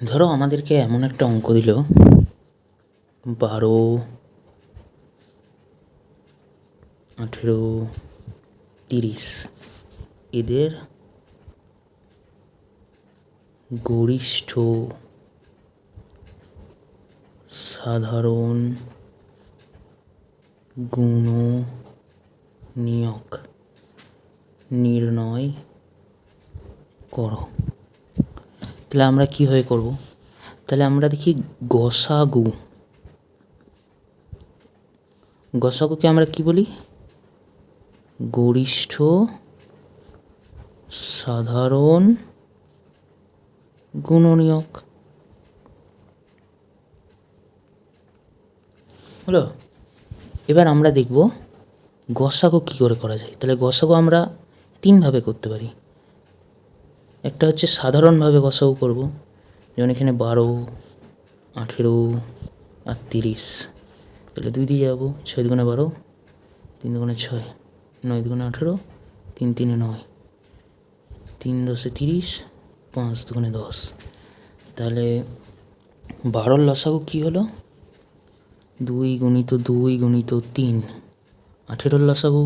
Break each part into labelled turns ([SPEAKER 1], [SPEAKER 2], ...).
[SPEAKER 1] ধরো আমাদেরকে এমন একটা অঙ্ক দিল 12, 18, 30 এদের গরিষ্ঠ সাধারণ গুণনীয়ক নির্ণয় করো। তাহলে আমরা কীভাবে করব? তাহলে আমরা দেখি গসাগুকে আমরা কি বলি? গরিষ্ঠ সাধারণ গুণনীয়ক। হলো, এবার আমরা দেখব গসাগু কী করে করা যায়। তাহলে গসাগু আমরা তিনভাবে করতে পারি। একটা হচ্ছে সাধারণভাবে গসাগু করব, যেমন এখানে 12, 18 আর 30। তাহলে 2 দিয়ে যাবো, 6 দুগুণে 12, 3 দুগুণে 6, 9 দুগুণে 18, 3 3 9, 3 10 30, 5 দুগুণে 10। তাহলে 12 লসাগু কী হলো? 2 গুণিত 2 গুণিত 3। 18 লসাগু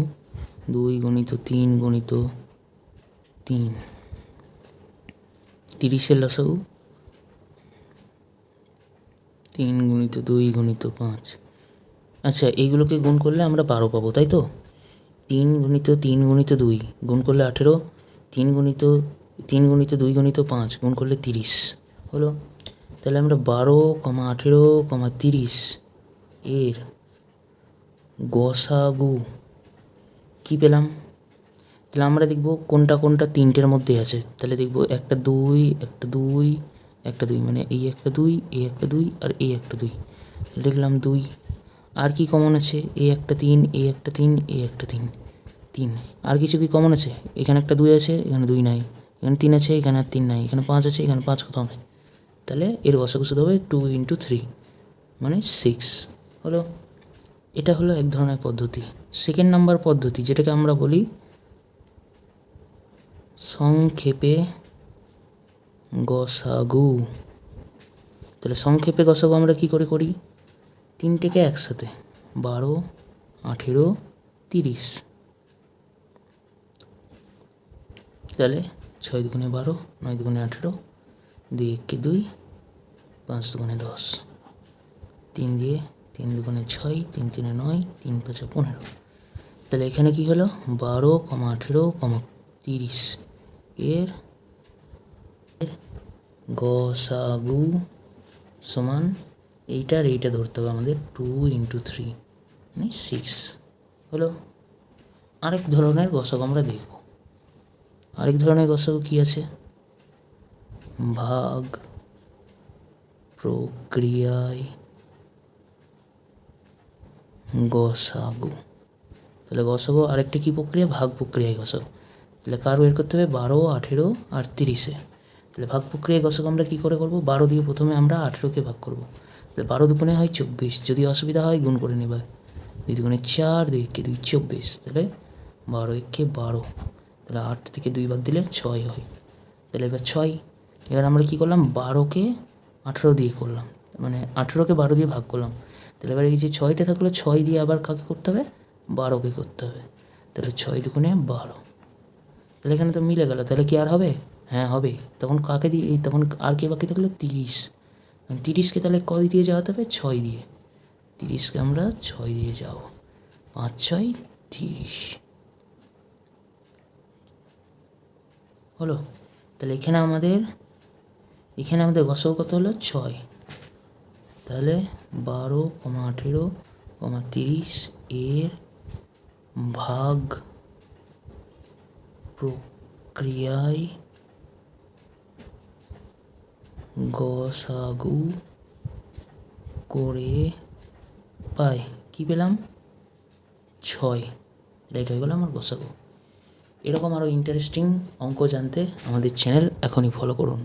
[SPEAKER 1] 2 গুণিত 3 গুণিত 3। 30 লসাগু 3 গুণিত 2 গুণিত 5। আচ্ছা, এইগুলোকে গুণ করলে আমরা 12 পাবো, তাই তো? 3 গুণিত 3 গুণিত 2 গুণ করলে 18, 3 গুণিত 2 গুণিত 5 গুণ করলে 30 হলো। তাহলে আমরা 12, 18, 30 এর গসাগু কী পেলাম? তাহলে আমরা দেখব কোনটা কোনটা তিনটের মধ্যে আছে। তাহলে দেখব একটা 2, একটা 2, একটা 2, মানে এই একটা 2, এই একটা 2 আর এই একটা 2। লিখলাম 2। আর কি কমন আছে? এই একটা 3, এই একটা 3, এই একটা 3, 3। আর কিছু কি কমন আছে? এখানে একটা 2 আছে, এখানে 2 নাই। এখানে 3 আছে, এখানে আর 3 নাই। এখানে 5 আছে, এখানে 5 কোথাও নেই। তাহলে এর গসাগু শুধু হবে 2 × 3, মানে 6 হলো। এটা হলো এক ধরনের পদ্ধতি। সেকেন্ড নাম্বার পদ্ধতি, যেটাকে আমরা বলি সংক্ষেপে গসাগু। তাহলে সংক্ষেপে গসাগু আমরা কী করে করি? তিনটেকে একসাথে, 12, 18, 30। তাহলে 6 দুগুণে 12, 9 দুগুণে 18, 2 1 2, 5 দুগুণে 10, 3 দিয়ে 3 দুগুণে 6, 3 3 9, 3 5 15। তাহলে এখানে কি হলো? 12, 18, 30 এর গসাগু সমান এইটার এইটা ধরতে হবে আমাদের, 2 × 3, মানে 6 হলো। আরেক ধরনের গসাগু আমরা দেখব। আরেক ধরনের গসাগু কী আছে? ভাগ প্রক্রিয়ায় গসাগু। তাহলে গসাগু আরেকটি কী প্রক্রিয়া? ভাগ প্রক্রিয়ায় গসাগু। তাহলে কার বের করতে হবে? 12, 18 আর 30। তাহলে ভাগ প্রক্রিয়ায় গসাগু আমরা কী করে করব? 12 দিয়ে প্রথমে আমরা 18কে ভাগ করব। তাহলে 12 দুগুণে হয় 24। যদি অসুবিধা হয় গুণ করে নেবে। 2 দুগুণে 4, 2 1 2, 24। তাহলে 12 1 12। তাহলে 8 থেকে 2 বাদ দিলে 6 হয়। তাহলে এবার 6। এবার আমরা কী করলাম? 12কে 18 দিয়ে করলাম, মানে 18কে 12 দিয়ে ভাগ করলাম। তাহলে এবার এই যে 6টা থাকলো, 6 দিয়ে আবার কাকে করতে হবে? 12কে করতে হবে। তাহলে 6 দুগুণে 12। তাহলে এখানে তো মিলে গেল। তাহলে কি আর হবে? হ্যাঁ হবে। তখন কাকে দিয়ে? তখন আর কে বাকি থাকলো? 30। 30কে তাহলে কয় দিয়ে যাওয়াতে হবে? 6 দিয়ে। 30কে আমরা 6 দিয়ে যাব। 5 6 30 হলো। তাহলে এখানে আমাদের গসাগু কত হলো? 6। তাহলে 12, 18, 30 এর ভাগ প্রক্রিয়ায় গসাগু করে পাই কী পেলাম? 6। এটা হয়ে গেল আমার গসাগু। এরকম আরও ইন্টারেস্টিং অঙ্ক জানতে আমাদের চ্যানেল এখনই ফলো করুন।